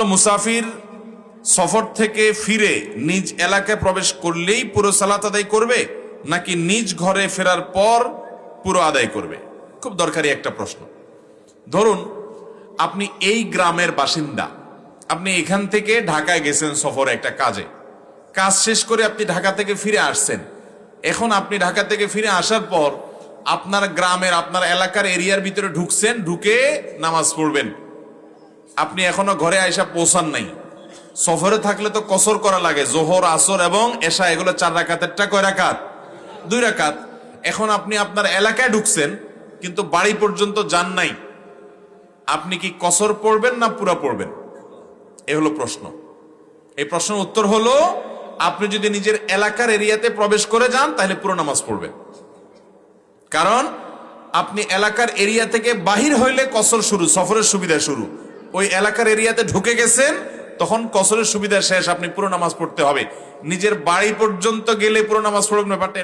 মুসাফির সফর থেকে ফিরে নিজ এলাকায় প্রবেশ করলেই পুরো সালাত আদায় করবে নাকি নিজ ঘরে ফেরার পর পুরো আদায় করবে? খুব দরকারি একটা প্রশ্ন। ধরুন আপনি এই গ্রামের বাসিন্দা, আপনি এখান থেকে ঢাকায় গেছেন সফরে একটা কাজে, কাজ শেষ করে আপনি ঢাকা থেকে ফিরে আসছেন। এখন আপনি ঢাকা থেকে ফিরে আসার পর আপনার গ্রামের আপনার এলাকার এরিয়ার ভিতরে ঢুকছেন, ঢুকে নামাজ পড়বেন। আপনি এখনো ঘরে আয়সা পৌঁছান নাই। সফরে থাকলে তো কসর করা লাগে, জোহর আসর এবং এশা, এগুলো 4 রাকাতেরটা কয় রাকাত? 2 রাকাত। এখন আপনি আপনার এলাকায় ঢুকছেন কিন্তু বাড়ি পর্যন্ত যান নাই, আপনি কি কসর পড়বেন না পুরা পড়বেন? এ হলো প্রশ্ন। এই প্রশ্নের উত্তর হলো, আপনি যদি নিজের এলাকার এরিয়াতে প্রবেশ করে যান তাহলে পুরো নামাজ পড়বেন। কারণ আপনি এলাকার এরিয়া থেকে বাহির হইলে কসর শুরু, সফরের সুবিধা শুরু। ওই এলাকার এরিয়াতে ঢুকে গেছেন, তখন কসরের সুবিধা শেষ, আপনি পুরো নামাজ পড়তে হবে। নিজের বাড়ি পর্যন্ত গেলে পুরো নামাজ পড়বেন ব্যাপারটা